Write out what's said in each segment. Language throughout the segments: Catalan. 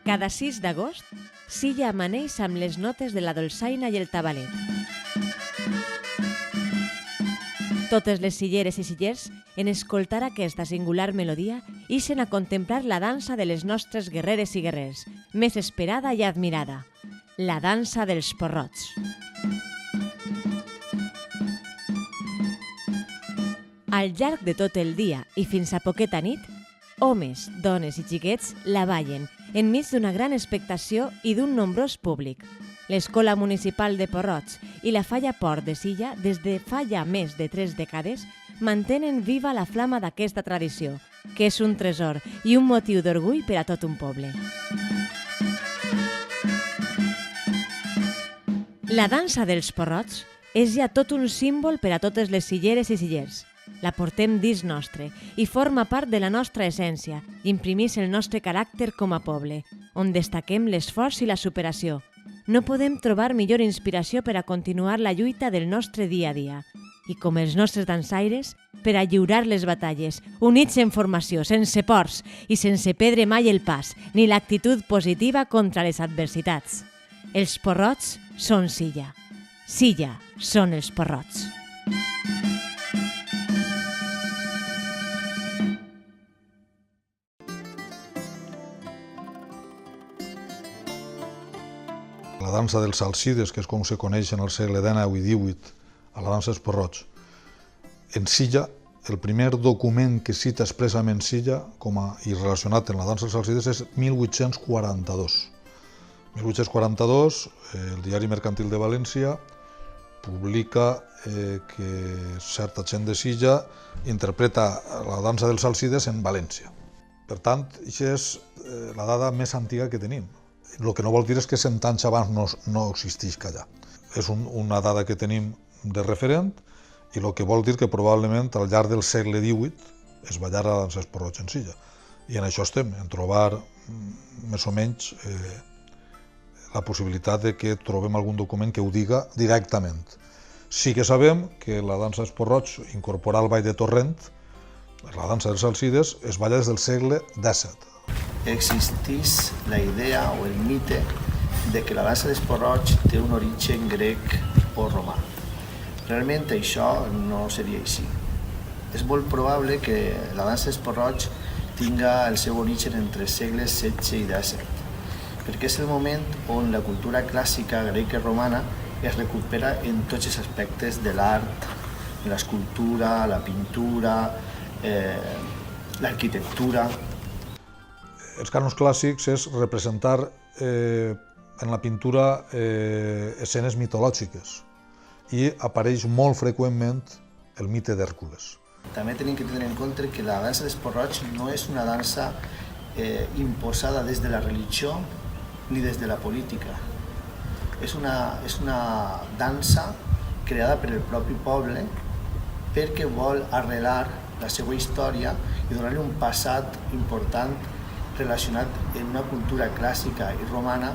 Cada 6 d'agost, Silla amaneix amb les notes de la dolçaina i el tabalet. Totes les silleres i sillers, en escoltar aquesta singular melodia, ixen a contemplar la dansa de les nostres guerreres i guerrers, més esperada i admirada, la dansa dels porrots. Al llarg de tot el dia i fins a poqueta nit, homes, dones i xiquets la ballen enmig d'una gran expectació i d'un nombrós públic. L'Escola Municipal de Porrots i la Falla Port de Silla, des de fa ja més de 3 dècades, mantenen viva la flama d'aquesta tradició, que és un tresor i un motiu d'orgull per a tot un poble. La dansa dels porrots és ja tot un símbol per a totes les silleres i sillers. La portem dins nostre i forma part de la nostra essència i imprimís el nostre caràcter com a poble, on destaquem l'esforç i la superació. No podem trobar millor inspiració per a continuar la lluita del nostre dia a dia. I com els nostres dansaires, per a lliurar les batalles, units en formació, sense pors i sense perdre mai el pas, ni l'actitud positiva contra les adversitats. Els porrots són Silla. Silla són els porrots. La dansa dels Alcides, que és com se coneix en el segle XIX i XVIII, a la dansa dels porrots. En Silla, el primer document que cita expressament Silla i relacionat amb la dansa dels Alcides és 1842. 1842, el Diari Mercantil de València publica que certa gent de Silla interpreta la dansa dels Alcides en València. Per tant, això és la dada més antiga que tenim. El que no vol dir és que 100 anys abans no existeix allà. És una dada que tenim de referent i el que vol dir que probablement al llarg del segle XVIII es ballara la dansa dels porrots en Silla. I en això estem, en trobar més o menys la possibilitat de que trobem algun document que ho diga directament. Sí que sabem que la dansa dels porrots incorpora al ball de Torrent, la dansa dels Alcides, es balla des del segle XVII. Existeix la idea o el mite de que la dansa dels porrots té un origen grec o romà. Realment això no seria així. És molt probable que la dansa dels porrots tinga el seu origen entre els segles XVI i XVII, perquè és el moment on la cultura clàssica greca i romana es recupera en tots els aspectes de l'art, l'escultura, la pintura, l'arquitectura. Els cànons clàssics és representar en la pintura escenes mitològiques i apareix molt freqüentment el mite d'Hèrcules. També tenim que tenir en compte que la dansa dels porrots no és una dansa imposada des de la religió ni des de la política. És una dansa creada per el propi poble perquè vol arrelar la seva història i donar-li un passat important relacionat amb una cultura clàssica i romana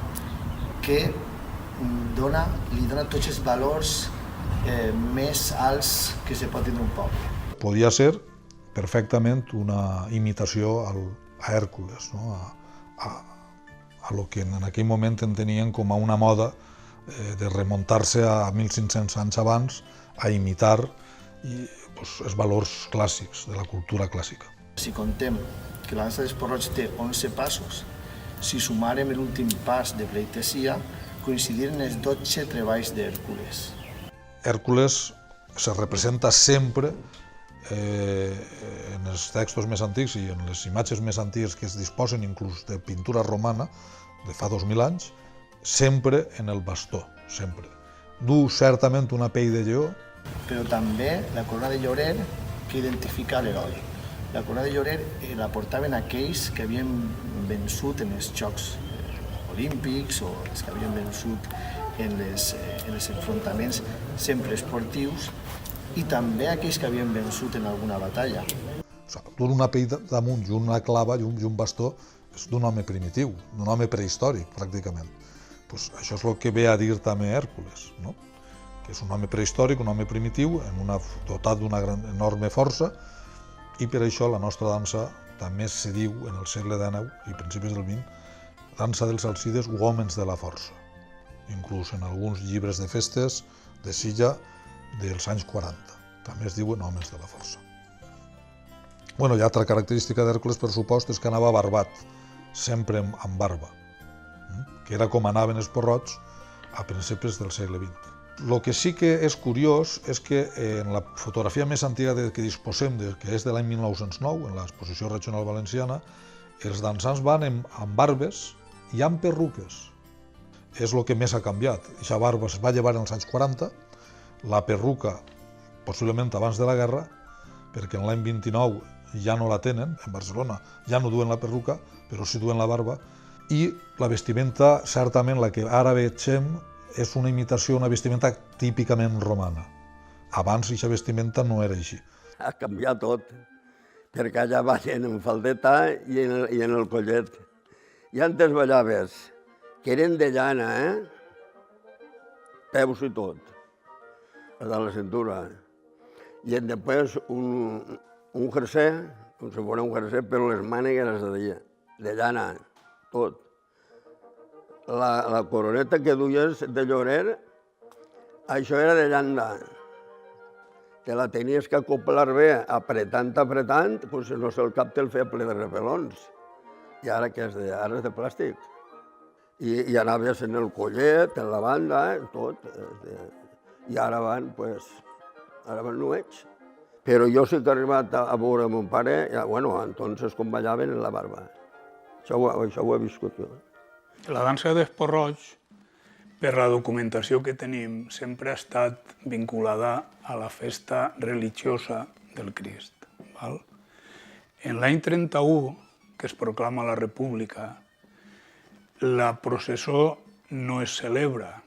que li dona tots els valors més alts que se pot tenir un poble. Podia ser perfectament una imitació a Hèrcules, a lo que en aquell moment entenien com a una moda de remuntar-se a 1.500 anys abans a imitar els valors clàssics de la cultura clàssica. Si contem que la dansa dels porrots té 11 passos, si sumarem l'últim pas de pleitesia, coincidiren els 12 treballs d'Hèrcules. Hèrcules se representa sempre en els textos més antics i en les imatges més antigues que es disposen inclús de pintura romana de fa 2.000 anys, sempre en el bastó, sempre. Du certament una pell de lleó. Però també la corona de llorer que identifica l'heroi. La corona de llorer la portaven aquells que havien vençut en els Jocs Olímpics o els que havien vençut en els enfrontaments sempre esportius i també aquells que havien vençut en alguna batalla. Dur una pell damunt i una clava i un bastó és d'un home primitiu, d'un home prehistòric, pràcticament. Això és el que ve a dir també Hèrcules, que és un home prehistòric, un home primitiu, dotat d'una enorme força, i per això la nostra dansa també se diu en el segle XIX i principis del XX dansa dels Alcides o Hòmens de la Força, inclús en alguns llibres de festes de Silla dels anys 40. També es diuen Hòmens de la Força. Bueno, i altra característica d'Hèrcules, per supost, és que anava barbat, sempre amb barba, que era com anaven els porrots a principis del segle XX. El que sí que és curiós és que en la fotografia més antiga que disposem, que és de l'any 1909, en l'exposició regional valenciana, els dansants van amb barbes i amb perruques. És el que més ha canviat. Aquesta barba es va llevar en els anys 40, la perruca possiblement abans de la guerra, perquè en l'any 29 ja no la tenen, en Barcelona ja no duen la perruca, però sí duen la barba, i la vestimenta, certament la que ara veiem, és una imitació, una vestimenta típicament romana. Abans aquesta vestimenta no era així. Ha canviat tot, perquè allà ballen en faldeta i en el collet. I antes ballaves, que eren de llana, peus i tot, a la cintura. I després un jersey, com si fos un jersey, però les mànegues de llana, tot. La coroneta que duies de llorer, això era de llanda. Te la tenies que acoplar bé, apretant, doncs no sé, el cap te'l feia ple de repelons. I ara què és? Ara és de plàstic. I anaves en el collet, en la banda, tot. I ara van nuets. Però jo sí que he arribat a veure mon pare, entonces com ballaven en la barba. Això ho he viscut jo. La dansa d'Esporroig, per la documentació que tenim, sempre ha estat vinculada a la festa religiosa del Crist. En l'any 31, que es proclama la República, la processó no es celebra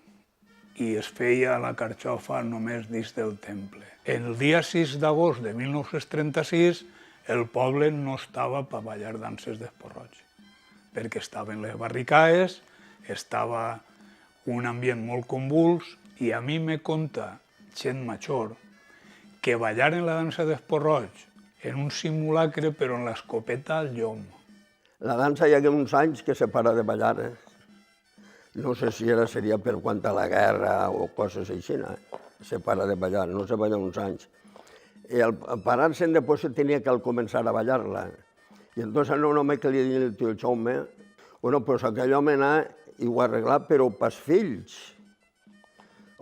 i es feia a la carxofa només dins del temple. El dia 6 d'agost de 1936, el poble no estava per ballar danses d'Esporroig, perquè estaven les barricades, estava un ambient molt convuls, i a mi me conta gent major que ballaren la dansa d'Esporroig en un simulacre però en l'escopeta al llom. La dansa hi ha uns anys que se para de ballar. No sé si seria per quant a la guerra o coses així, se para de ballar, no se balla uns anys. I al parar-se'n després se tenia que començar a ballar-la. I entonces a un home que li deia el tio Jaume, pues aquell home anà i ho ha arreglat, però pels fills.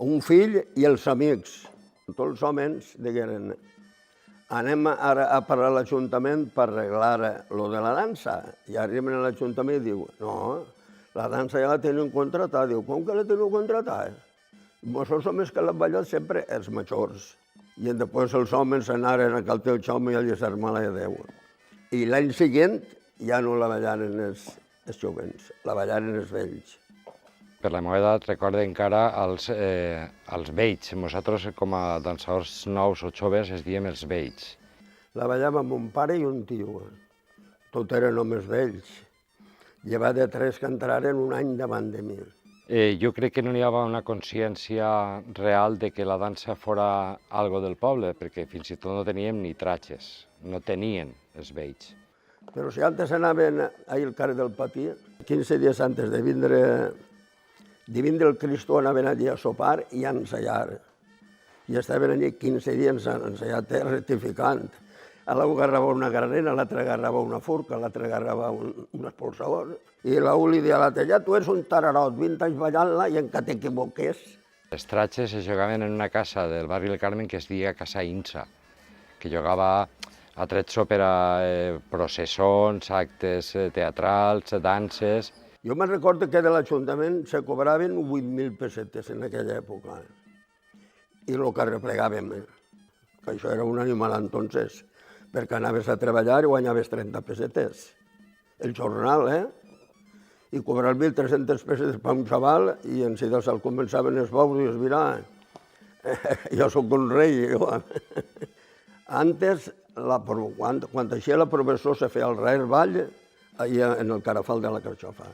Un fill i els amics. Tots els homes digueren, anem ara a parlar a l'Ajuntament per arreglar lo de la dansa. I arriben a l'Ajuntament i diu, no, la dansa ja la tenen contratada. Diu, com que la teniu contratada? Vosaltres homes que l'han ballat sempre els majors. I després els homes anaren a cal teu Jaume i a llisar-me-la de Déu. I l'any següent ja no la ballaren els jovens, la ballaren els vells. Per la meva edat recordo encara els vells. Nosaltres com a dansadors nous o joves es diem els vells. La ballava mon pare i un tio. Tot eren homes vells. Llevat de 3 que entraren un any davant de mi. Jo crec que no hi havia una consciència real de que la dansa fora algo del poble, perquè fins i tot no teníem ni tratges, no tenien els vells. Però si antes anaven ahir al carrer del Patí, 15 dies antes de vindre el Cristo anaven allí a sopar i a ensaiar. I estaven allí 15 dies ensaiant, rectificant. L'un agarrava una granera, l'altre agarrava una furca, l'altre agarrava un expulsador. I l'un li deia a l'altre, ja tu eres un tararot, 20 anys ballant-la i encara t'equivoques. Les tratges es jugaven en una casa del barri del Carmen que es deia Casa Insa, que jugava a tretzo per a processons, actes teatrals, danses. Jo me'n recordo que de l'Ajuntament se cobraven 8.000 pessetes en aquella època. I el que arreplegàvem, que això era un animal entonces, perquè anaves a treballar i guanyaves 30 pessetes. El jornal, I cobrar 1.300 pessetes per un xaval i en si se'l començaven els bous i es mira, jo sóc un rei. Antes, quan eixia la professor, se feia el res ball allà en el Carafal de la Carxofa.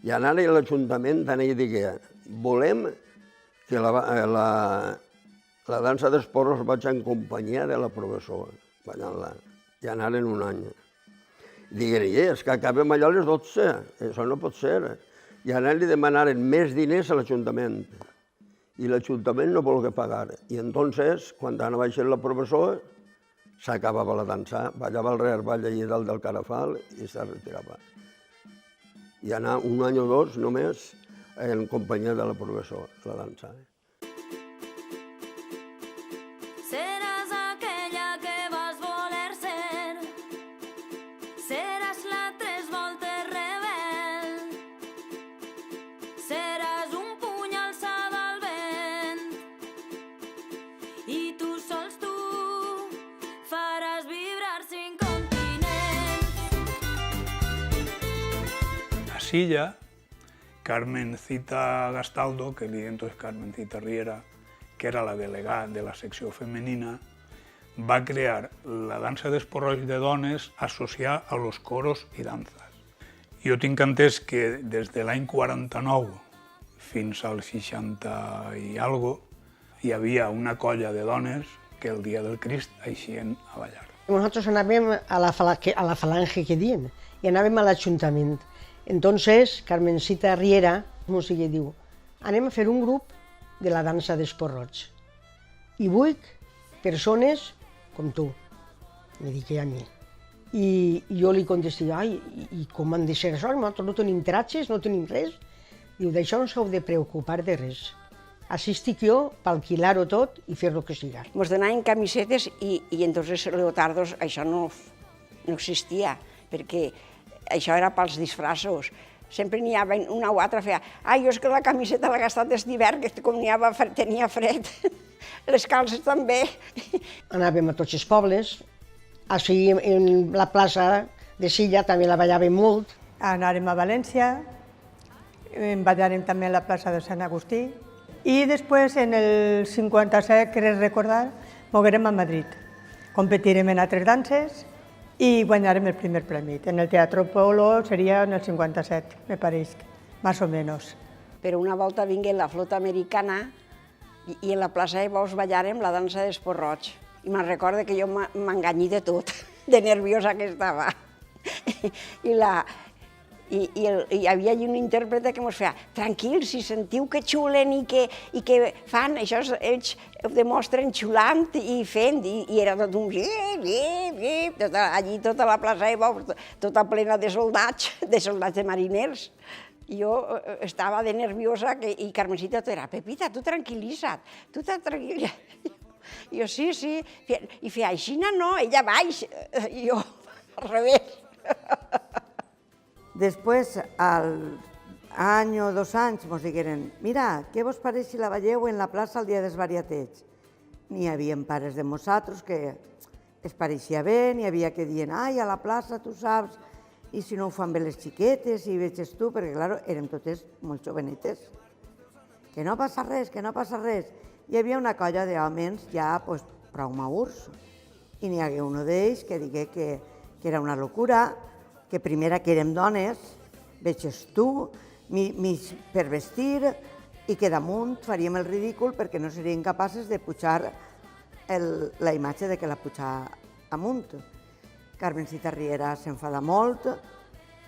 I anava a l'Ajuntament i digué, volem que la dansa d'Esporroig vaig en companyia de la professora, ballant-la. I anaren un any. Digueren, és que acabem allò a les 12, això no pot ser. I ara li demanaren més diners a l'Ajuntament. I l'Ajuntament no volgué pagar. I entonces, quan anava baixant la professora, s'acabava la dansa, ballava el Real Ball allà dalt del Carafal i se retirava. I anar un any o dos només en companyia de la professora, la dansa. Seràs aquella que vas voler ser, seràs la tres voltes rebel, seràs un puny alçat al vent, i tu sols tu faràs vibrar 5 continents. A Silla, Carmencita Gastaldo, que li diem entonces Carmencita Riera, que era la delegada de la secció femenina, va crear la dansa d'esporroig de dones associada a los coros i danzas. Jo tinc entès que des de l'any 49 fins al 60 i algo hi havia una colla de dones que el dia del Crist eixien a ballar. Nosotros anàvem a la falange que diuen, i anàvem a l'Ajuntament. Entonces, Carmencita Riera, com sigui, diu, anem a fer un grup de la dansa d'esporroig. I 8 persones com tu, me dic a mi. I jo li contesté, ai, i com han de ser això? Nosaltres no tenim tratges, no tenim res. Diu, d'això no s'heu de preocupar de res. Així estic jo per alquilar-ho tot i fer el que siga. Ens donaven camisetes i entonces leotardos això no existia, perquè això era pels disfraços. Sempre n'hi havia una o altra, feia, ai, jo és que la camiseta l'he gastat des d'hivern, que com tenia fred, les calces també. Anàvem a tots els pobles, així en la plaça de Silla també la ballàvem molt. Anàrem a València, ballarem també a la plaça de Sant Agustí i després, en el 57, crec recordar, moguerem a Madrid. Competirem en altres danses i guanyarem el primer premi. En el Teatro Polo seria en el 57, me pareix, més o menys. Però una volta vingué la flota americana i en la plaça de Bous ballarem la dansa d'esporroig. I me'n recordo que jo m'enganyí de tot, de nerviosa que estava. I hi havia un intèrprete que ens feia, tranquils, si sentiu que xulen i que fan, això ells ho demostren xulant i fent, i era tot un allí tota la plaça de Bous, tota plena de soldats de mariners. Jo estava de nerviosa i Carmencita era, Pepita, tu tranquil·litza't, tu tranquil·litza't. Jo sí, i feia, així no, ella baix, i jo al revés. Después, al año o 2 anys, ens digueren, mira, què vos pareix si la veieu en la plaça el dia dels variatets? N'hi havia pares de nosaltres que es pareixia bé, n'hi havia que dient, ai, a la plaça, tu saps, i si no ho fan bé les xiquetes, i veges tu, perquè, clar, érem totes molt jovenetes. Que no passa res, que no passa res. Hi havia una colla d'homes ja prou madurs, i n'hi hagué un d'ells que digué que era una locura, que primera que érem dones, veges tu, per vestir, i que damunt faríem el ridícul perquè no serien capaces de pujar la imatge de que la pujar amunt. Carmencita Riera s'enfada molt,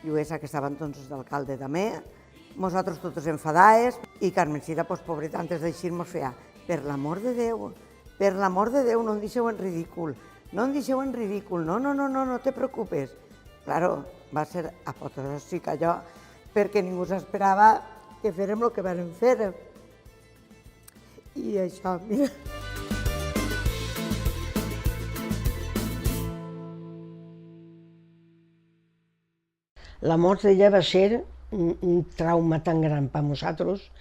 Lluïsa, que estava entonces d'alcalde també, nosaltres totes enfadades, i Carmencita, pobreta, antes d'eixir, ens feia, per l'amor de Déu, no em deixeu en ridícul, no te preocupes. Claro, va ser apoteòsic allò, perquè ningú s'esperava que férem el que vam fer. I això, mira... La mort d'ella va ser un trauma tan gran per nosaltres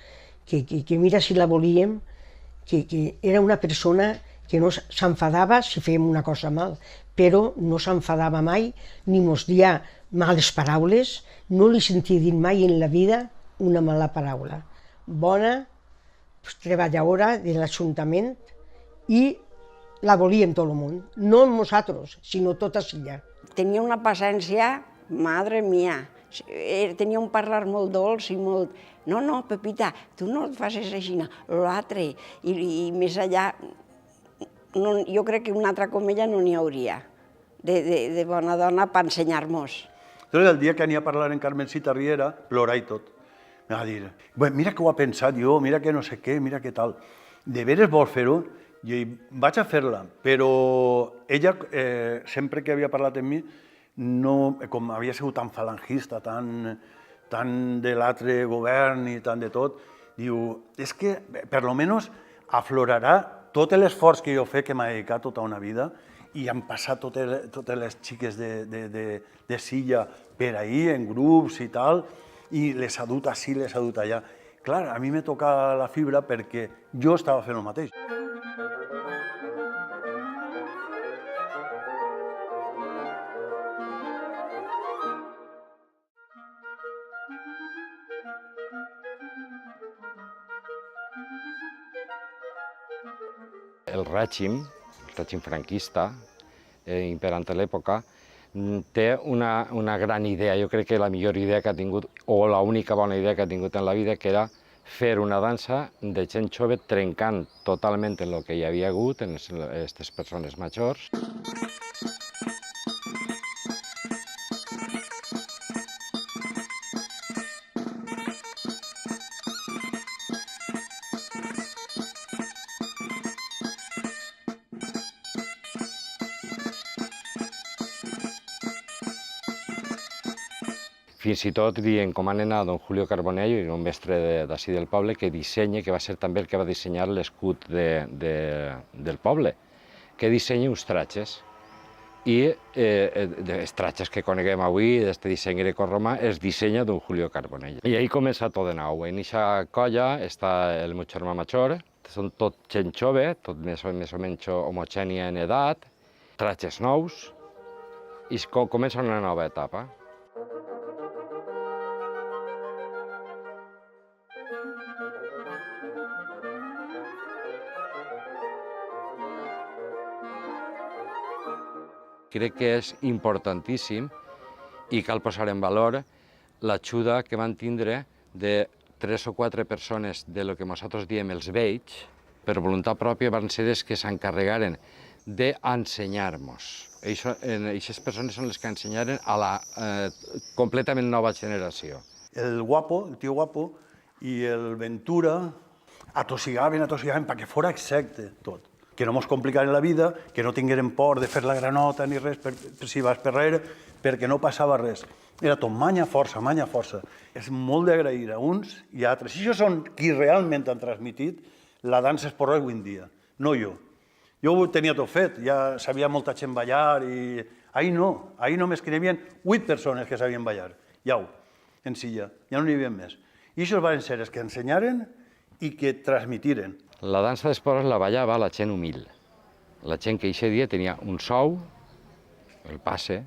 que mira si la volíem, que era una persona que no s'enfadava si fèiem una cosa mal, però no s'enfadava mai, ni mos dia males paraules, no li sentia dir mai en la vida una mala paraula. Bona, treballadora de l'Ajuntament, i la volíem tot el món, no nosaltres, sinó tota Silla. Tenia una paciència, madre mia, tenia un parlar molt dolç i molt... No, Pepita, tu no et facis així, l'altre, i més allà, jo crec que una altra com ella no n'hi hauria, de bona dona per ensenyar-nos. Entonces, el dia que anava a parlar en Carmencita Riera, plorar i tot. Em va dir, mira que ho ha pensat jo, mira que no sé què, mira què tal. De veres vols fer-ho? Jo vaig a fer-la, però ella, sempre que havia parlat amb mi, no, com havia sigut tan falangista, tan de l'altre govern i tant de tot, diu, és que per lo menos aflorarà tot l'esforç que jo he fet, que m'ha dedicat tota una vida, i han passat totes les xiques de Silla per ahí, en grups i tal, i les ha dut així, les ha dut allà. Clar, a mi me toca la fibra perquè jo estava fent el mateix. El règim franquista, imperant a l'època, té una gran idea, jo crec que la millor idea que ha tingut, o l'única bona idea que ha tingut en la vida, que era fer una dansa de gent jove trencant totalment en el que hi havia hagut, en aquestes persones majors. Fins i tot li encomanen a don Julio Carbonell, un mestre d'ací del poble, que dissenya, que va ser també el que va dissenyar l'escut del poble, que dissenya uns tratges. I els tratges que coneguem avui, d'aquest disseny grecorromà, es dissenya don Julio Carbonell. I ahí comença tot de nou. En aquesta colla està el meu germà major, són tot gent jove, tot més o menys homogènia en edat, tratges nous, i comença una nova etapa. Crec que és importantíssim i cal posar en valor l'ajuda que van tindre de 3 o 4 persones de lo que nosaltres diem els vells, per voluntat pròpia van ser els que s'encarregaren d'ensenyar-nos. Aquestes persones són les que ensenyaren a la completament nova generació. El guapo, el tio guapo, i el Ventura atossigaven perquè fora exacte tot. Que no mos complicaven la vida, que no tingueren por de fer la granota ni res si vas per darrere, perquè no passava res. Era tot manya força, manya força. És molt d'agrair a uns i a altres. I això són qui realment han transmitit la dansa esporroig avui en dia, no jo. Jo ho tenia tot fet, ja sabia molta gent ballar i... Ahir només que n'hi havia 8 persones que sabien ballar, jau, en Silla, ja no n'hi havia més. I això van ser els que ensenyaren i que transmitiren. La dansa d'esporroig la ballava la gent humil, la gent que aquest dia tenia un sou, el passe,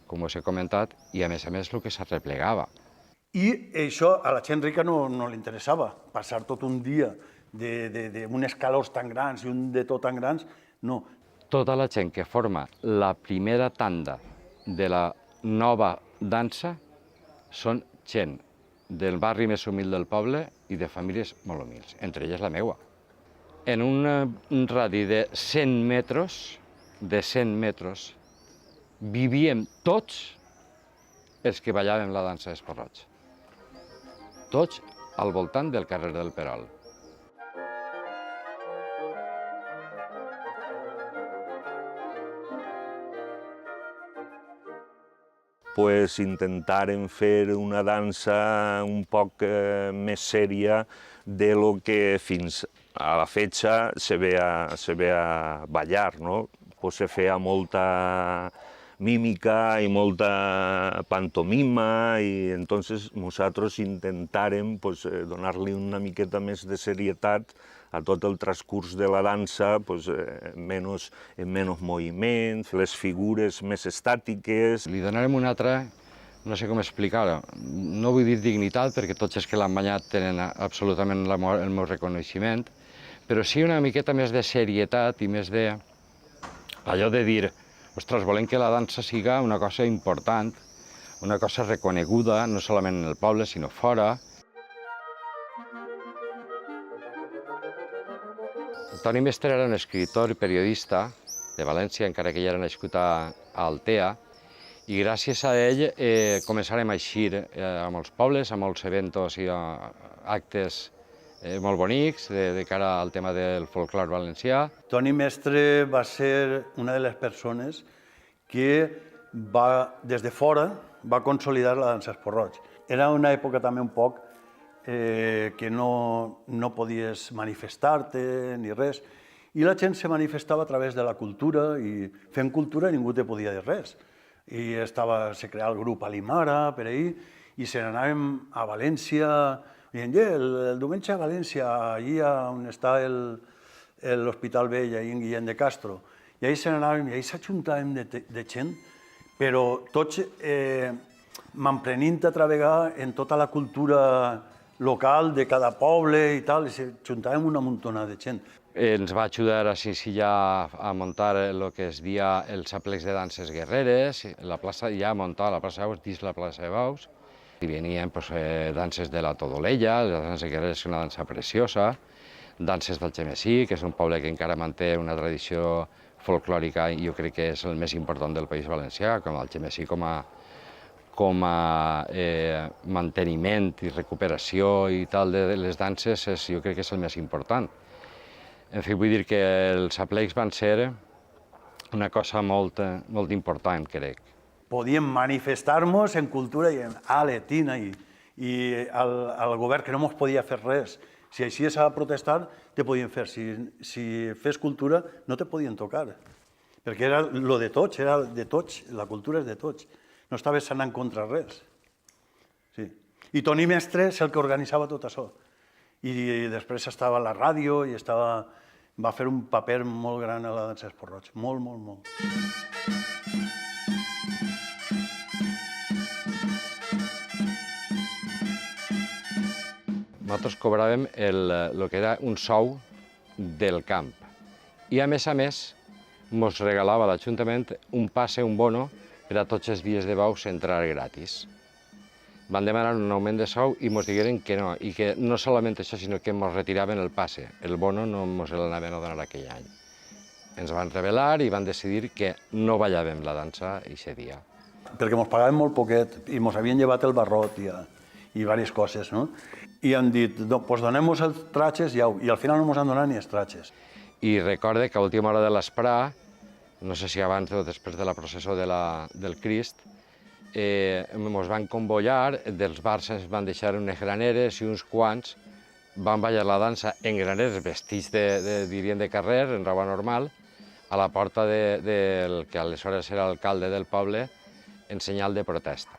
com us he comentat, i a més el que s'arreplegava. I això a la gent rica no li interessava, passar tot un dia d'unes calors tan grans i un de tot tan grans, no. Tota la gent que forma la primera tanda de la nova dansa són gent del barri més humil del poble i de famílies molt humils, entre elles la meua. En un radi de 100 metres, vivíem tots els que ballàvem la dansa d'esporroig. Tots al voltant del carrer del Perol. Pues intentaren fer una dansa un poc més sèria de lo que fins a la fecha se veia ballar, ¿no? Pues se feia molta mímica i molta pantomima i entonces nosaltres intentàrem pues, donar-li una miqueta més de serietat a tot el transcurs de la dansa, pues, menys moviments, les figures més estàtiques. Li donarem una altra, no sé com explicar-ho, no vull dir dignitat perquè tots els que l'han ballat tenen absolutament el meu reconeixement, però sí una miqueta més de serietat i més de... allò de dir, ostres, volem que la dansa siga una cosa important, una cosa reconeguda, no solament en el poble, sinó fora. Toni Mestre era un escriptor i periodista de València, encara que ell era nascut a Altea, I gràcies a ell començarem a eixir a molts pobles, a molts eventos i actes molt bonics de cara al tema del folclore valencià. Toni Mestre va ser una de les persones que va, des de fora, va consolidar la dansa Esport-roig. Era una època també un poc que no podies manifestar-te ni res, i la gent se manifestava a través de la cultura, i fent cultura ningú te podia dir res. I se creava el grup Alimara per ahir, i se n'anàvem a València, dient, el diumenge a València, allà on està l'Hospital Vell, allà en Guillem de Castro, i allà se n'anàvem, i allà s'ajuntàvem de gent, però tots m'emprenint a treballar en tota la cultura local de cada poble i tal, i s'ajuntàvem una muntona de gent. Ens va ajudar a Sicília a muntar el que es dia els aplecs de danses guerreres, la plaça ja muntada, la plaça de Baus, dins la plaça de Baus. I venien danses de la Todolella, les danses guerreres, una dansa preciosa, danses del Gemesí, que és un poble que encara manté una tradició folclòrica i jo crec que és el més important del País Valencià, com el Gemesí com a manteniment i recuperació i tal de les danses, jo crec que és el més important. En fi, vull dir que els aplecs van ser una cosa molt important, crec. Podíem manifestar-nos en cultura i tina, i el govern que no ens podia fer res. Si així s'ha de protestar, te podien fer. Si fes cultura, no te podien tocar. Perquè era lo de tots, era de tots, la cultura és de tots. No estaves anant contra res. I Toni Mestre és el que organitzava tot això. I després estava a la ràdio i va fer un paper molt gran a la dansa Esport-roig. Molt, molt, molt. Nosaltres cobràvem el que era un sou del camp. I a més, ens regalava l'Ajuntament un passe, un bono, per a tots els dies de Baus entrar gratis. Van demanar un augment de sou i ens digueren que no, i que no solament això, sinó que ens retiraven el passe. El bono no ens l'anaven a donar aquell any. Ens van rebel·lar i van decidir que no ballàvem la dansa aquest dia. Perquè ens pagaven molt poquet i ens havien llevat el barrot i diverses coses, no? I han dit, doncs donem-nos els tratges i al final no ens han donat ni els tratges. I recorde que a última hora de l'esprà, no sé si abans o després de la processó del Crist, ens van convoiar, dels bars ens van deixar unes graneres i uns quants van ballar la dansa en graneres vestits diríem de carrer, en roba normal, a la porta del que aleshores era alcalde del poble, en senyal de protesta.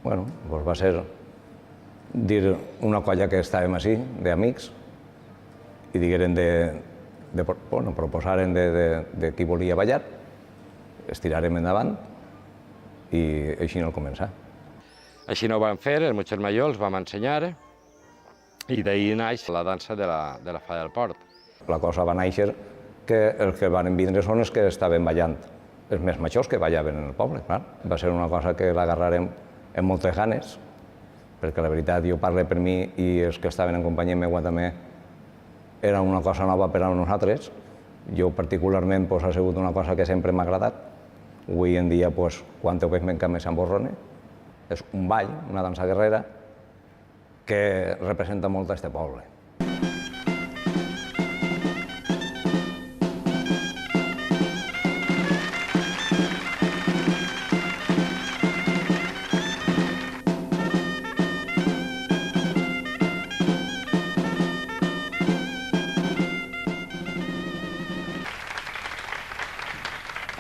Bueno, doncs va ser dir una colla que estàvem així, d'amics, i digueren proposaren de qui volia ballar, estirarem endavant i així no el començar. Així no ho vam fer, el Mutxer Major els vam ensenyar i d'ahir naix la dansa de la Falla del Port. La cosa va néixer que els que van vindre són els que estaven ballant, els més majors que ballaven en el poble, clar. Va ser una cosa que l'agarrarem amb moltes ganes, perquè la veritat, jo parlo per mi i els que estaven en companyia meva també, era una cosa nova per a nosaltres. Jo particularment ha sigut una cosa que sempre m'ha agradat. Avui en dia, quan ho veig encara més s'emborrona. És un ball, una dansa guerrera, que representa molt a aquest poble.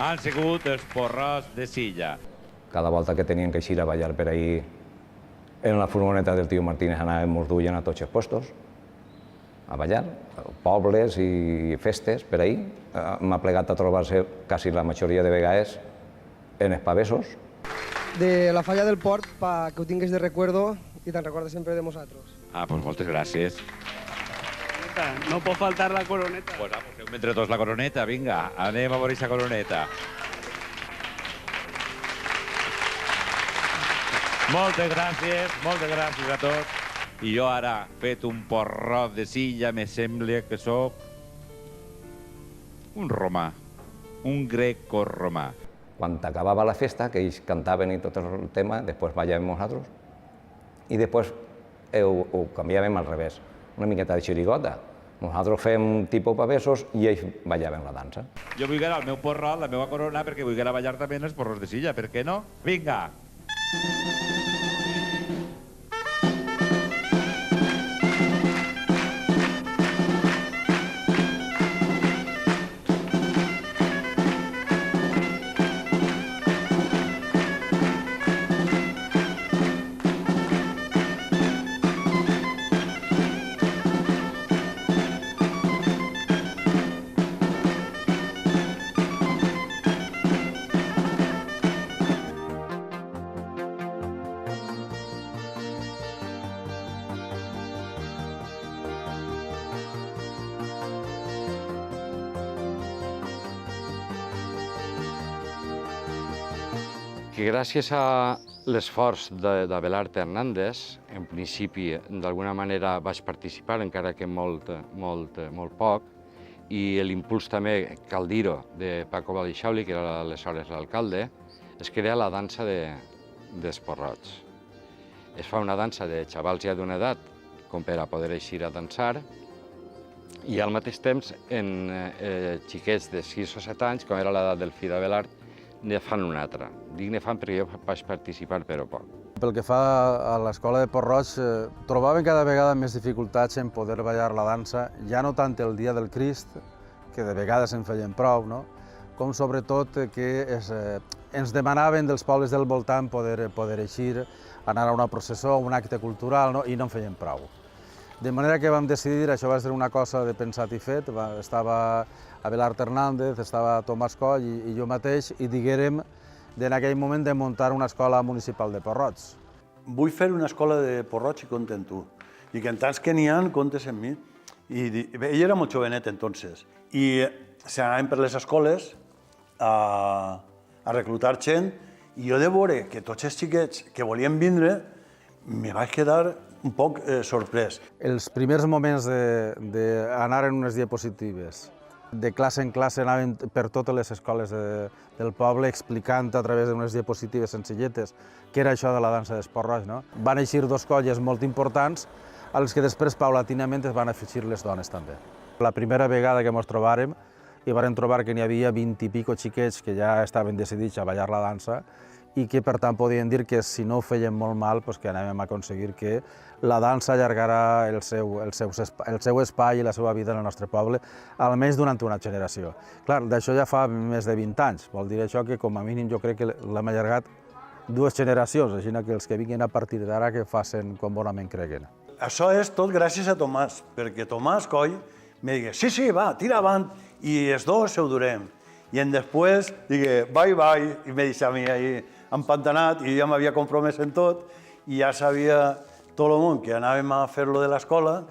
Han sigut els Porrots de Silla. Cada volta que tenien que eixir a ballar per ahir en la furgoneta del tio Martínez anàvem, ens duien a tots els puestos a ballar, pobles i festes per ahir. M'ha plegat a trobar-se quasi la majoria de vegades en els pavessos. De la Falla del Port, que ho tingues de recuerdo i te'n recordes sempre de nosaltres. Pues moltes gràcies. No pot faltar la coroneta. Pues poseu-me entre tots la coroneta, vinga, anem a veure aquesta coroneta. Moltes gràcies a tots. I jo ara, fet un porrot de silla, me sembla que sóc un romà, un greco-romà. Quan acabava la festa, que ells cantaven i tot el tema, després ballàvem nosaltres, i després ho canviàvem al revés, una miqueta de xirigota. Nosaltres fem tipus pavessos i ells ballaven la dansa. Jo vull anar al meu porrot, la meva corona, perquè vull anar a ballar també en els porros de silla, per què no? Vinga! Que gràcies a l'esforç d'Abelard Hernández, en principi d'alguna manera vaig participar, encara que molt poc, i l'impuls també, cal dir-ho, de Paco Valixauli, que era aleshores l'alcalde, es crea la dansa dels porrots. Es fa una dansa de xavals ja d'una edat, com per a poder eixir a dansar, i al mateix temps, en xiquets de 6 o 7 anys, com era l'edat del fill d'Abelard, ne fan una altra. Dic ne fan perquè jo vaig participar, però poc. Pel que fa a l'escola de Port-roig, trobàvem cada vegada més dificultats en poder ballar la dansa, ja no tant el dia del Crist, que de vegades en feien prou, com sobretot que ens demanaven dels pobles del voltant poder eixir, anar a una processó, un acte cultural, i no en feien prou. De manera que vam decidir, això va ser una cosa de pensat i fet, estava Abelard Hernández, estava Tomàs Coll i jo mateix, i diguérem en aquell moment de muntar una escola municipal de Port-roig. Vull fer una escola de Port-roig i compte en tu. I que en tants que n'hi ha, comptes en mi. Ell era molt jovenet, entonces. I s'anaven per les escoles a reclutar gent, i jo de veure que tots els xiquets que volien vindre, me vaig quedar un poc sorprès. Els primers moments d'anar en unes diapositives, de classe en classe anaven per totes les escoles del poble explicant a través d'unes diapositives senzilletes què era això de la dansa d'Esport-roig. Van eixir dos colles molt importants a les que després paulatinament es van afegir les dones també. La primera vegada que ens trobàrem i vam trobar que n'hi havia 20 i pico xiquets que ja estaven decidits a ballar la dansa i que per tant podien dir que si no ho feien molt mal que anàvem a aconseguir que la dansa allargarà el seu espai i la seva vida en el nostre poble, almenys durant una generació. Clar, d'això ja fa més de 20 anys, vol dir això que com a mínim jo crec que l'hem allargat 2 generacions, així que els que vinguin a partir d'ara que facin com bonament creguen. Això és tot gràcies a Tomàs, perquè Tomàs Coll me digué, sí, va, tira avant, i els dos ho durem. I després digué, bye, i me deixa a mi ahí empantanat, i ja m'havia compromès en tot, i ja sabia tot el món que anàvem a fer-lo de l'escola,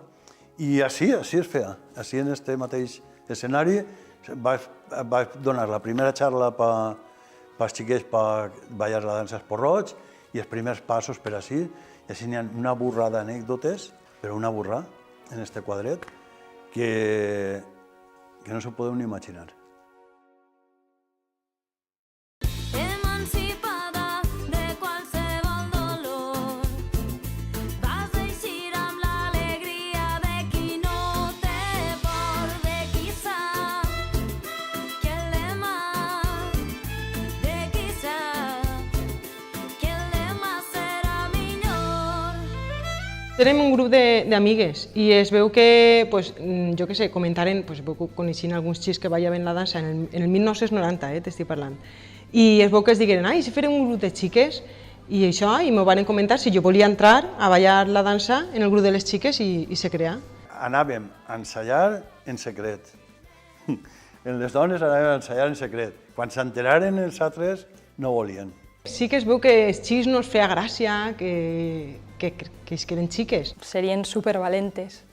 i així es feia. Així en aquest mateix escenari vaig donar la primera xarra pels xiquets per ballar la dansa Esport-roig i els primers passos per així, i així n'hi ha una burra d'anècdotes, però una burra en este quadret, que no s'ho podeu ni imaginar. Érem un grup d'amigues i es veu que, jo què sé, comentaren, coneixien alguns xics que ballaven la dansa en el 1990, t'estic parlant, i es veu que es digueren, si farem un grup de xiques, i això, i m'ho van comentar si jo volia entrar a ballar la dansa en el grup de les xiques i se creà. Anàvem a ensaiar en secret. Les dones anàvem a ensaiar en secret. Quan s'enteraren els altres, no volien. Sí que es veu que els xics no els feia gràcia, que eren xiques. Serien supervalentes,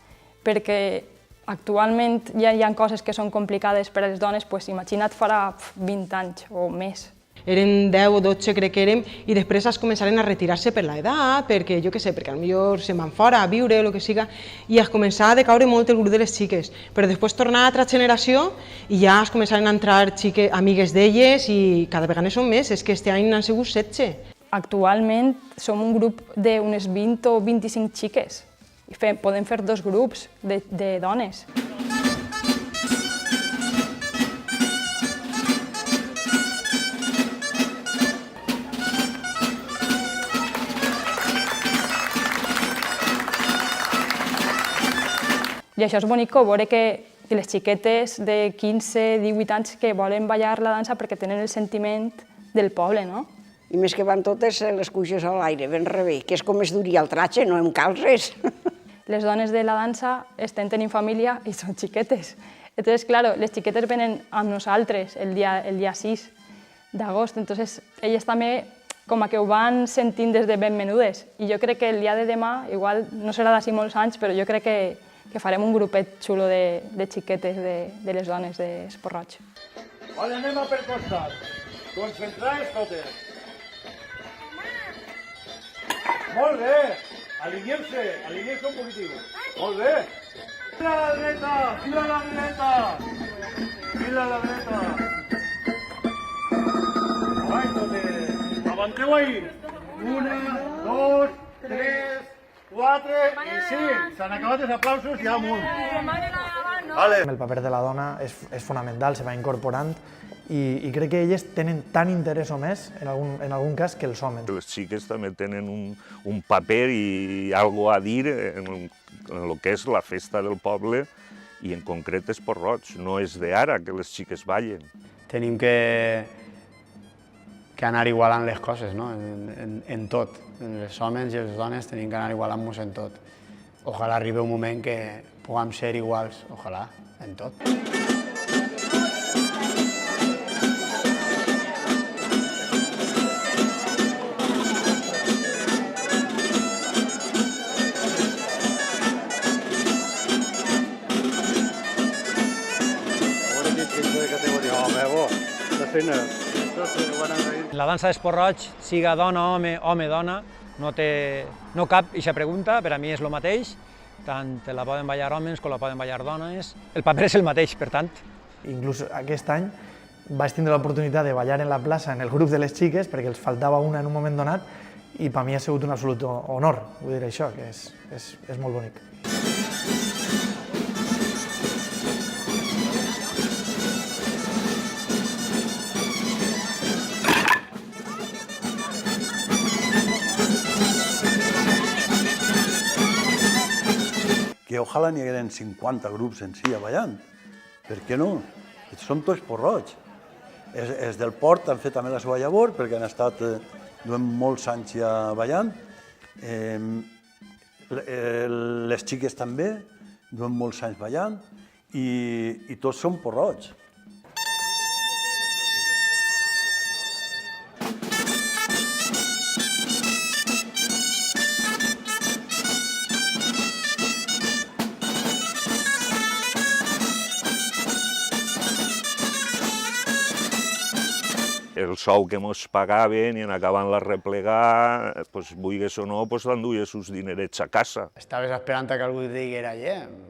perquè actualment ja hi ha coses que són complicades per a les dones, imagina't farà 20 anys o més. eren 10 o 12 crec que érem, i després es començaren a retirar-se per l'edat, perquè jo què sé, perquè potser se'n van fora a viure o el que siga, i es començava a decaure molt el grup de les xiques, però després tornava a altra generació i ja es començaren a entrar xiques amigues d'elles i cada vegada són més, és que este any n'han sigut 16. Actualment som un grup d'unes 20 o 25 xiques. Podem fer 2 grups de dones. I això és bonic veure que les xiquetes de 15, 18 anys que volen ballar la dansa perquè tenen el sentiment del poble, no? I més que van totes les cuixes a l'aire, ben rebé, que és com es duria el tratge, no em calces. Les dones de la dansa estem tenint família i són xiquetes. Entonces, claro, les xiquetes venen amb nosaltres el dia 6 d'agost, entonces elles també com que ho van sentint des de ben menudes. I jo crec que el dia de demà, igual no serà d'ací molts anys, però jo crec que farem un grupet xulo de xiquetes de les dones d'Esport-roig. Vale, anem a per costat. Concentrades totes. Molt bé. Alineem-se un poquitiu. Molt bé. Fila a la dreta, fila a la dreta. Fila a la dreta. Avall totes. Avanteu ahí. 1, 2, 3, 4 i 5. S'han acabat els aplausos i amunt. El paper de la dona és fonamental, se va incorporant i crec que elles tenen tant interès o més, en algun cas, que els homes. Les xiques també tenen un paper i alguna a dir en el que és la festa del poble i en concret Esport-roig. No és d'ara que les xiques ballen. Tenim que anar igualant les coses, no? En tot. Els homes i les dones tenim que anar igualant-nos en tot. Ojalà arribi un moment que puguem ser iguals, ojalà, en tot. La dansa d'Esport-roig, siga dona, home, home-dona, no cap eixa pregunta, per a mi és el mateix, tant la poden ballar homes com la poden ballar dones, el paper és el mateix, per tant. Inclús aquest any vaig tindre l'oportunitat de ballar en la plaça en el grup de les xiques, perquè els faltava una en un moment donat, i per mi ha sigut un absolut honor, vull dir això, que és molt bonic. Que ojalà n'hi hagueren 50 grups en si ballant. Per què no? Som tots Esport-roig. Els del port han fet també la seva llavor perquè han estat molts anys ja ballant. Les xiques també duen molts anys ballant i tots som Esport-roig. El sou que mos pagaven i en acabant la replegar, vulguis o no, l'enduia sus dinerets a casa. Estaves esperant que algú et diguera,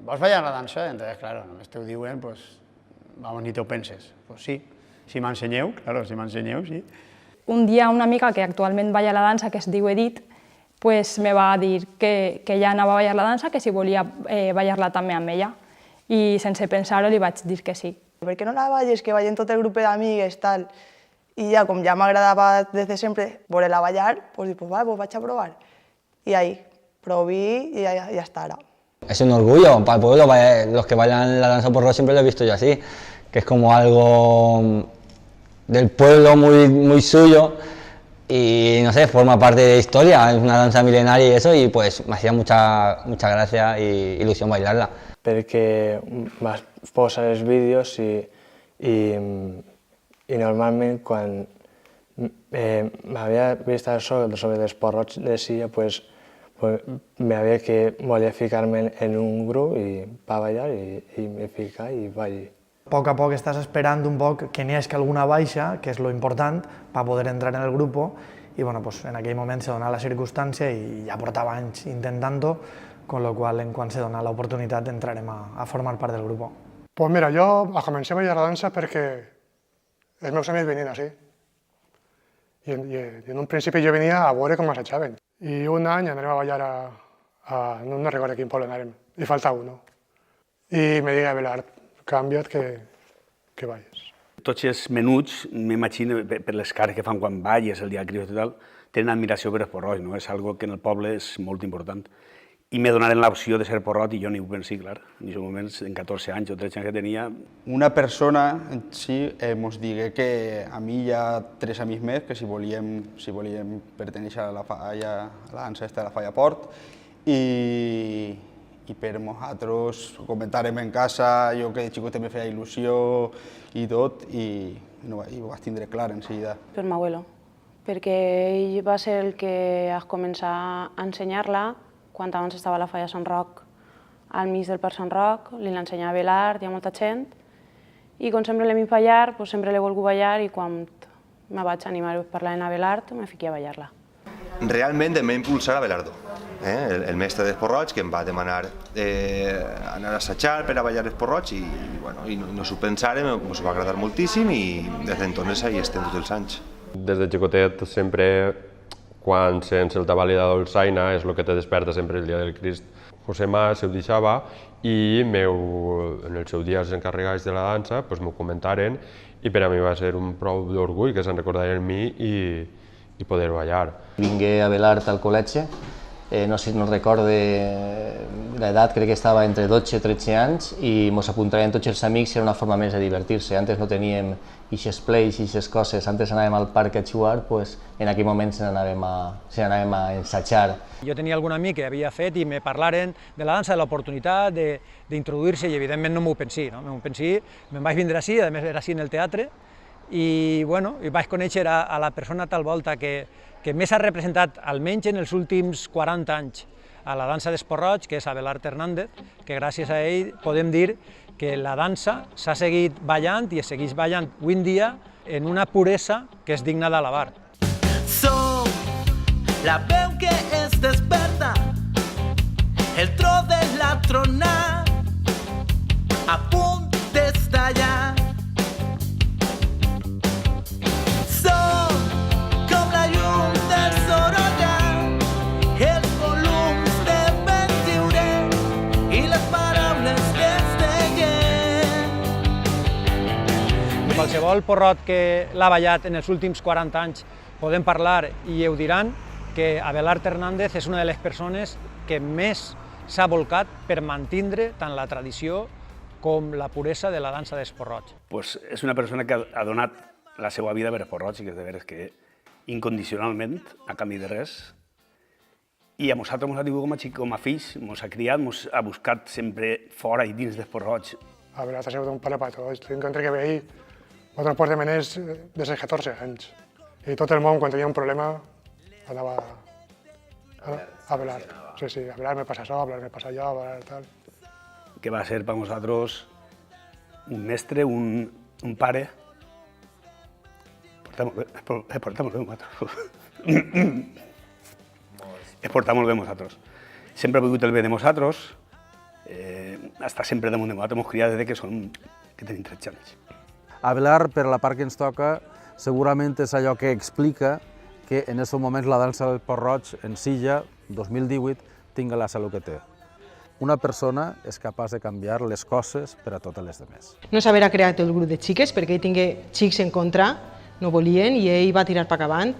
vols ballar la dansa? Entonces, claro, només t'ho diuen, vamos, ni t'ho penses. Pues sí, si m'ensenyeu, claro, si m'ensenyeu, sí. Un dia una amiga que actualment balla la dansa, que es diu Edith, me va dir que ella anava a ballar la dansa, que si volia ballar-la també amb ella. I sense pensar-ho li vaig dir que sí. Per què no la balles, que ballen tot el grup d'amigues, tal? I ja, com ja m'agradava des de sempre veure-la ballar, pues vaig a provar. Y ahí, probé y ya está ahora. Es un orgullo para el pueblo, los que bailan la danza por rock siempre lo he visto yo así, que es como algo del pueblo muy suyo y no sé, forma parte de la historia, es una danza milenaria y eso, y pues me hacía mucha gracia y ilusión bailarla. Perquè vas posar els vídeos i normalment quan m'havia vist sobre l'Esport-roig de Silla, m'havia que volia ficar-me en un grup i va ballar i me ficar i balli. A poc estàs esperant un poc que n'hi hagi alguna baixa, que és lo important, per poder entrar en el grupo, i bueno, pues, en aquell moment se dona la circumstància i ja portava anys intentant-ho, con lo qual, en quan se dona l'oportunitat, entrarem a formar part del grupo. Pues mira, jo comencé a ballar la dansa perquè els meus amics venien així. I en un principi jo venia a veure com assajaven. I un any anàrem a ballar no recordo a quin poble anàrem, i faltava uno. I me digui, Abelard, canvia't que balles. Tots els menuts, m'imagino, per les cares que fan quan balles, el dia de crios i tal, tenen admiració per el porrot, no? És algo que en el poble és molt important. I me donaren l'opció de ser porrot i jo ni ho pensé, clar. En aquests moments, en 14 anys o 13 anys que tenia... Una persona en si ens digué que a mi hi ha 3 amics més que si volíem pertenèixer a la dansa esta de la Falla Port i per nosaltres comentarem en casa, jo que de xicot me feia il·lusió i tot, i ho vaig tindre clar en seguida. Per m'abuelo, perquè ell va ser el que es començar a ensenyar-la quan abans estava a la Falla Sant Roc, al mig del Parc Sant Roc, li l'ensenyava a Abelard, hi ha molta gent, i com sempre l'he vist ballar, doncs sempre l'he volgut ballar i quan me vaig animar a parlar en Abelard, me fiqué a ballar-la. Realment em va impulsar Abelardo, el mestre d'Esporroig, que em va demanar anar a assajar per a ballar Esporroig i nos ho pensàrem, ens va agradar moltíssim i des d'entonces hi estem tots els anys. Des de xicotet sempre, quan sents el tabal de dolçaina, és el que te desperta sempre el dia del Crist. José Mas ho deixava i en els seus dies encarregats de la dansa m'ho comentaren i per a mi va ser un prou d'orgull que se'n recordaren de mi i poder ballar. Vingué a Abelard al col·legi, no recordo l'edat, crec que estava entre 12 i 13 anys i ens apuntaven tots els amics, era una forma més de divertir-se. Antes no teníem ixes plays, ixes coses, antes anàvem al parc a jugar, en aquell moment se n'anàvem a ensajar. Jo tenia algun amic que havia fet i me parlaren de la dansa, de l'oportunitat d'introduir-se i evidentment no m'ho pensé. Me'n vaig vindre així, a més era així en el teatre, i vaig conèixer a la persona tal volta que més ha representat, almenys en els últims 40 anys, a la dansa d'Esporroig, que és Abelard Hernández, que gràcies a ell podem dir que la dansa s'ha seguit ballant i es segueix ballant avui en dia en una puresa que és digna d'alabar. Som la veu que es desperta, el tro de la trona, a punt d'estallar. Qualsevol porrot que l'ha ballat en els últims 40 anys podem parlar i ho diran que Abelard Hernández és una de les persones que més s'ha volcat per mantindre tant la tradició com la puresa de la dansa d'Esporroig. És una persona que ha donat la seva vida per Esporroig i que és de veres que incondicionalment, a canvi de res, i a nosaltres ens ha tingut com a fills, ens ha criat, ens ha buscat sempre fora i dins d'Esporroig. Abelard ha sigut un pare per tots. L'encontre que veia el transport de meners des dels 14 anys. I tot el món, quan tenia un problema, anava a Abelard. Sí, Abelard me passa això, Abelard me passa allò, Abelard tal. Que va ser per nosaltres un mestre, un pare. Es porta molt bé amb nosaltres. Es porta molt bé amb nosaltres. Sempre ha volgut el bé de nosaltres, està sempre damunt de nosaltres, ens criat des que tenim 13 anys. Abelard, per la part que ens toca, segurament és allò que explica que en aquests moments la dansa del Port-roig en Silla, 2018, tingui la salut que té. Una persona és capaç de canviar les coses per a totes les demés. No s'haver creat el grup de xiques perquè ell tingué xics en contra, no volien, i ell va tirar per avant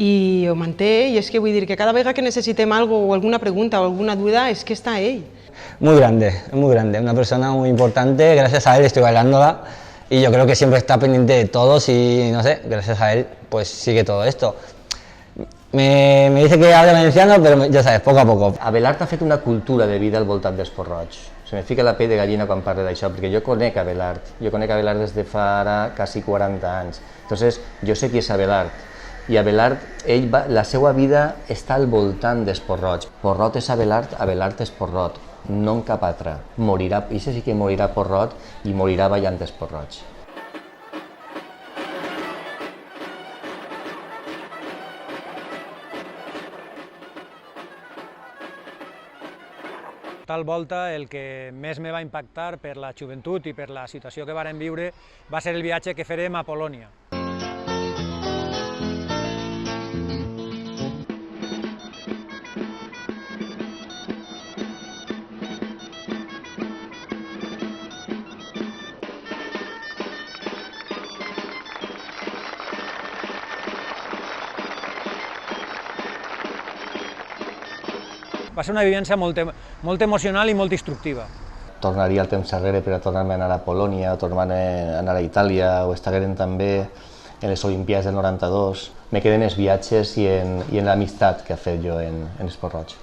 i ho manté, i és que vull dir que cada vegada que necessitem alguna o alguna pregunta o alguna duda és que està ell. Muy grande, una persona muy importante, gracias a él estoy bailándola y yo creo que siempre está pendiente de todos y no sé, gracias a él pues sigue todo esto. Me dice que habla valenciano, pero ya sabes, poco a poco. Abelard ha fet una cultura de vida al voltant d'Esporroig. Se me fica la pell de gallina quan parla d'això, perquè jo conec Abelard. Jo conec Abelard des de fa ara quasi 40 anys. Entonces, jo sé qui és Abelard. I Abelard, la seva vida està al voltant d'Esporroig. Porrot és Abelard, Abelard és Porrot. no en cap altre. Morirà, i sí que morirà Porrot i morirà ballant els Porrots. Tal volta el que més me va impactar per la joventut i per la situació que vàrem viure va ser el viatge que farem a Polònia. Va ser una vivència molt emocional i molt instructiva. Tornaria el temps enrere per a tornar-me a anar a Polònia, tornar-me a anar a Itàlia, o estagueren també en les Olimpiades del 92. Me queden els viatges i en l'amistat que he fet jo en els Porrots.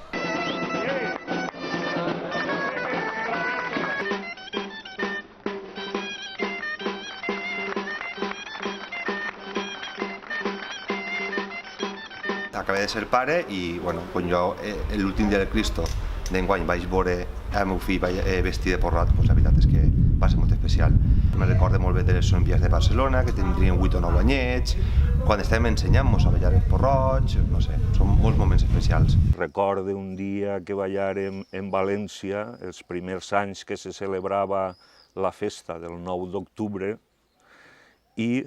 Acabé de ser pare i bueno, quan jo l'últim dia del Cristo d'enguany vaig veure el meu fill vestit de porrot, doncs la veritat és que va ser molt especial. Me recordo molt bé de les Olimpiades de Barcelona, que tindrien 8 o 9 anyets, quan estàvem ensenyant-nos a ballar els porrots, no sé, són molts moments especials. Recordo un dia que ballarem en València, els primers anys que se celebrava la festa del 9 d'octubre, i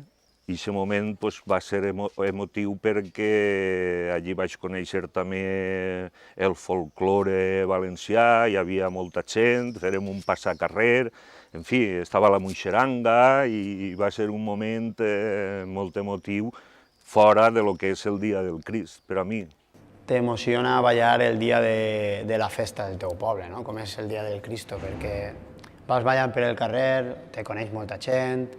aquest moment va ser emotiu perquè allí vaig conèixer també el folklore valencià, hi havia molta gent, fèrem un passacarrer, en fi, estava la Muixeranga i va ser un moment molt emotiu fora de lo que és el dia del Crist, per a mi. T'emociona ballar el dia de la festa del teu poble, no? Com és el dia del Cristo, perquè vas ballant per el carrer, te coneix molta gent,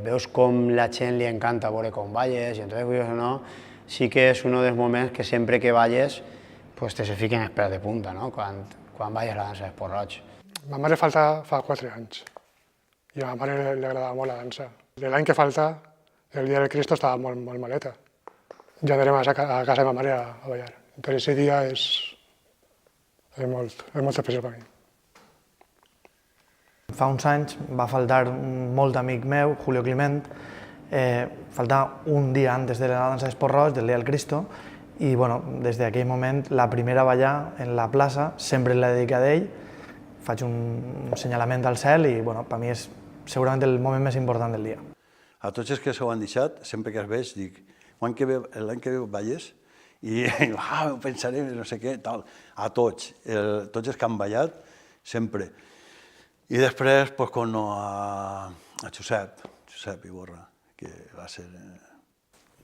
veus com la gent li encanta veure com balles, i entonces, o no, sí que és un dels moments que sempre que balles pues te se fiquen els pèls de punta, no? Quan balles la dansa dels Porrots. Ma mare falta fa 4 anys i a ma mare li agradava molt la dansa. L'any que falta, el dia del Cristo, estava molt maleta. Ja anirem a casa de ma mare a ballar. Per aquest dia és molt especial per mi. Fa uns anys va faltar un molt amic meu, Julio Climent, faltava un dia antes de la dansa dels Porrots, del dia del Cristo, i bueno, des d'aquell moment la primera a ballar en la plaça sempre la dedica a ell, faig un senyalament al cel i bueno, per mi és segurament el moment més important del dia. A tots els que s'ho han deixat, sempre que els veig, dic, l'any que ve balles, i ho pensaré, no sé què, tal, a tots els que han ballat, sempre. I després, pues, a Josep Iborra, que va ser...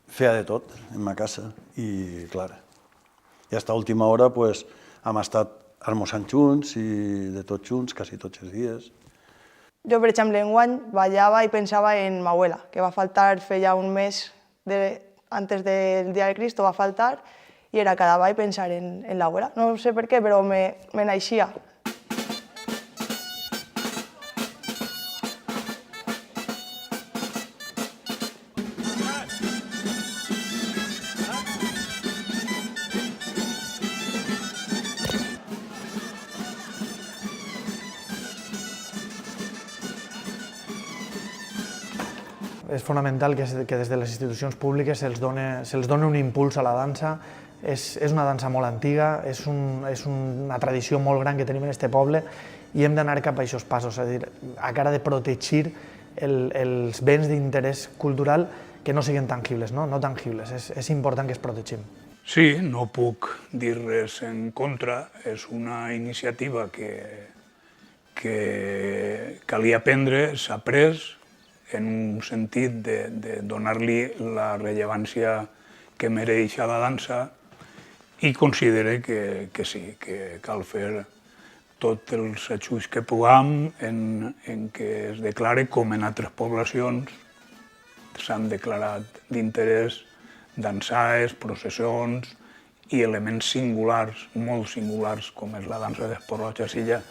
feia de tot en ma casa i, clar, i fins a última hora pues, hem estat almoçant junts i de tots junts, quasi tots els dies. Jo, per exemple, enguany ballava i pensava en ma abuela, que va faltar feia un mes antes del dia del Cristo, va faltar, i era cada ball pensar en l'abuela. No sé per què, però me naixia. És fonamental que des de les institucions públiques se'ls doni un impuls a la dansa. És una dansa molt antiga, és una tradició molt gran que tenim en aquest poble i hem d'anar cap a aquests passos, és a dir, a cara de protegir els béns d'interès cultural que no siguin tangibles, no tangibles. És important que es protegim. Sí, no puc dir res en contra. És una iniciativa que calia prendre, s'ha pres, en un sentit de donar-li la rellevància que mereix a la dansa i considere que sí, que cal fer tots els ajuts que puguem en què es declare, com en altres poblacions s'han declarat d'interès dansades, processons i elements singulars, molt singulars, com és la dansa dels Porrots a Silla,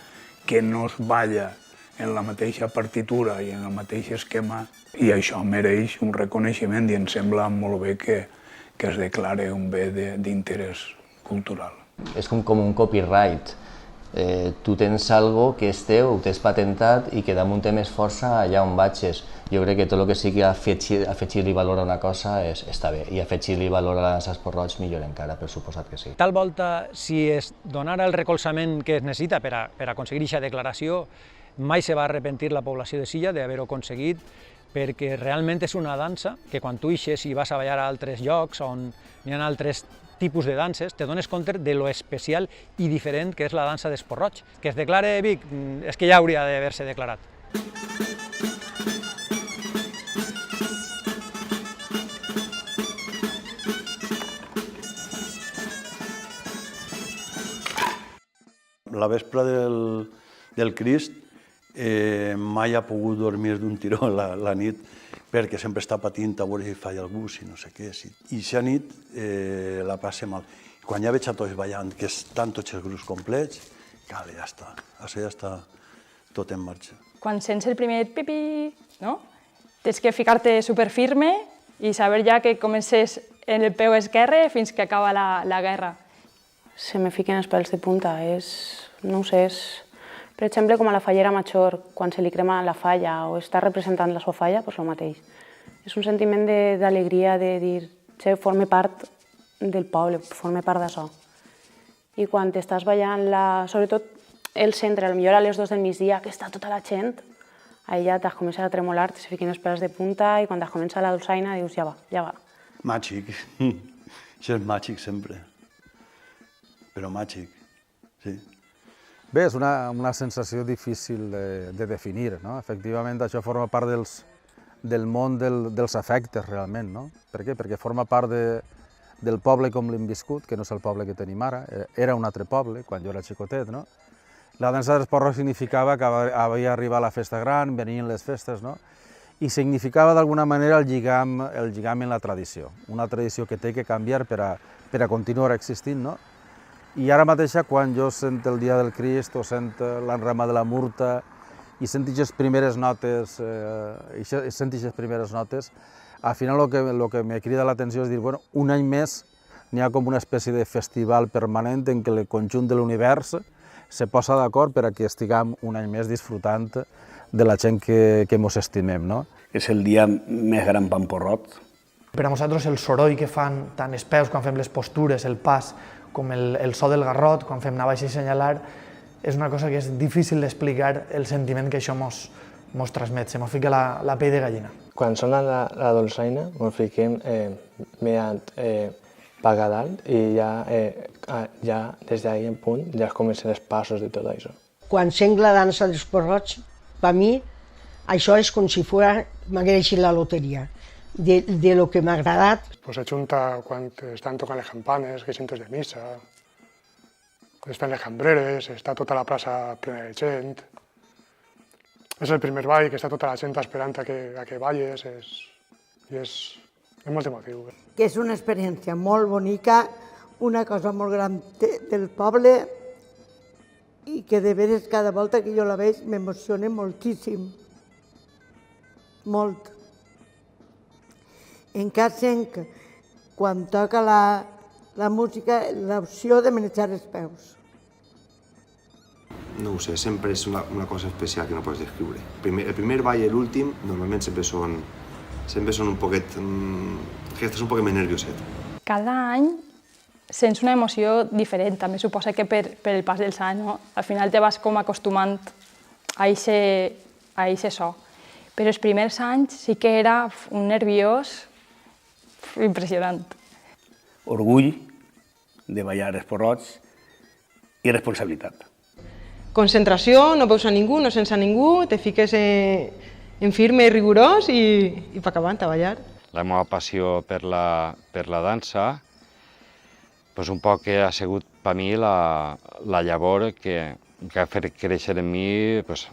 que no es balla en la mateixa partitura i en el mateix esquema, i això mereix un reconeixement i em sembla molt bé que es declare un bé d'interès cultural. És com un copyright Tu tens algo que és teu, ho tens patentat i que damunt té més força allà on vagis. Jo crec que tot el que sigui afegir-li valor a una cosa està bé, i afegir-li valor a la dansa Esport Roig millor encara, per suposat que sí. Tal volta, si es donara el recolzament que es necessita per a aconseguir aquesta declaració, mai se va arrepentir la població de Silla d'haver-ho aconseguit, perquè realment és una dansa que quan tu ixes i vas a ballar a altres llocs on hi ha altres tipus de danses, te dones compte de lo especial i diferent que és la dansa d'Esport Roig. Que es declare Vic, és que ja hauria d'haver-se declarat. La vespre del Crist mai ha pogut dormir d'un tiró la nit perquè sempre està patint a veure si falla algú, si no sé què. I aquesta nit la passa mal. Quan ja veig a tots ballant, que estan tots els grups complets, ja està. Això ja està tot en marxa. Quan sents el primer pipi, no? Tens que ficar-te superfirme i saber ja que comences en el peu esquerre fins que acaba la guerra. Se me fiquen els pèls de punta, no ho sé, per exemple, com a la fallera major, quan se li crema la falla o està representant la seva falla, doncs el mateix. És un sentiment d'alegria, de dir, forme part del poble, forme part d'això. I quan estàs ballant, sobretot el centre, potser a les 2 del migdia, que està tota la gent, allà t'has començat a tremolar, te fiquen els pèls de punta i quan t'has començat la dolçaina dius, ja va. Màgic. Això és màgic sempre. Però màgic, sí. Bé, és una sensació difícil de definir, no? Efectivament, això forma part del món dels afectes, realment, no? Per què? Perquè forma part del poble com l'hem viscut, que no és el poble que tenim ara, era un altre poble, quan jo era xicotet, no? La dansa d'Esport Roig significava que havia arribat la festa gran, venien les festes, no? I significava d'alguna manera el lligam en la tradició, una tradició que té que canviar per a continuar existint, no? I ara mateix, quan jo sent el Dia del Crist o sent l'enrama de la Murta i sent aquestes primeres notes, al final el que me crida l'atenció és dir, bueno, un any més n'hi ha com una espècie de festival permanent en què el conjunt de l'univers se posa d'acord per a que estiguem un any més disfrutant de la gent que ens estimem, no? És el dia més gran pan porrot. Per a nosaltres el soroll que fan tant els peus quan fem les postures, el pas, com el so del garrot, quan fem anar baix i senyalar, és una cosa que és difícil d'explicar el sentiment que això mos transmet, se mos fica la pell de gallina. Quan sona la dolçaina, mos fiquem mirant paga dalt i ja des d'ahir en punt ja comencen els passos i tot això. Quan sent la dansa d'Esport Roig, per mi això és com si m'hagués eixit la loteria. De lo que m'ha agradat. Pues se junta quan estan tocant les campanes, que sentes de missa, es fan les cambreres, està tota la plaça plena de gent. És el primer ball, que està tota la gent esperant a que balles, i és molt emotiu. Que és una experiència molt bonica, una cosa molt gran del poble i que de veres cada volta que jo la veig m'emociona moltíssim. Molt. Encara sent que quan toca la música, l'opció de manejar els peus. No ho sé, sempre és una cosa especial que no pots descriure. El primer ball i l'últim normalment sempre són un poquet... que estàs un poquet més nervioset. Cada any sents una emoció diferent, també suposa que per el pas dels anys, no? Al final te vas com acostumant a aquest so. Però els primers anys sí que era un nerviós impressionant. Orgull de ballar Esport Roig i responsabilitat. Concentració, no veus a ningú, no sents a ningú, te fiques en firme i rigorós i pa acabant a ballar. La meva passió per la dansa pues un poc ha sigut per mi la llavor que ha fet créixer en mi pues,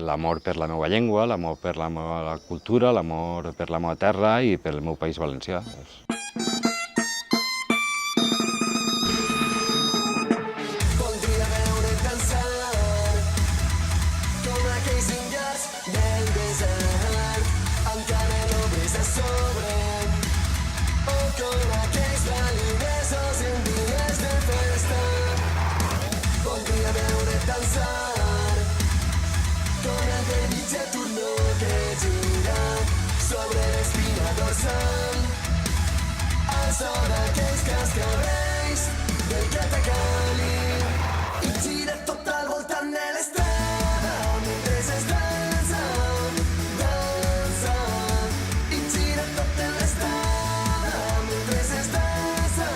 l'amor per la meva llengua, l'amor per la meva cultura, l'amor per la meva terra i pel meu país valencià. Voldria veure sobre l'espina dorsal, el so d'aquells cascavells del Catacali, i gira tot al voltant de l'estrada mentre es dansa, dansa, i gira tot en l'estrada mentre es dansa,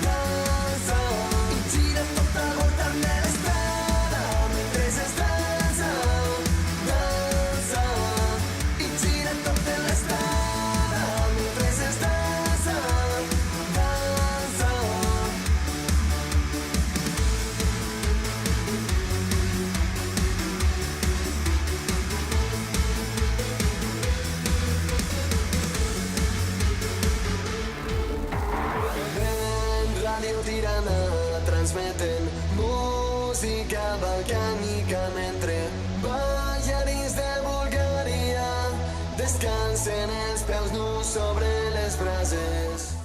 dansa, i gira tot al voltant de l'estrada mentre es dansa, dansa, i gira tot en l'estrada mentre es dansa, dansa. En Radio Tirana transmeten música balcànica mentre ballarins de Bulgària descansen els peus nus sobre les brases.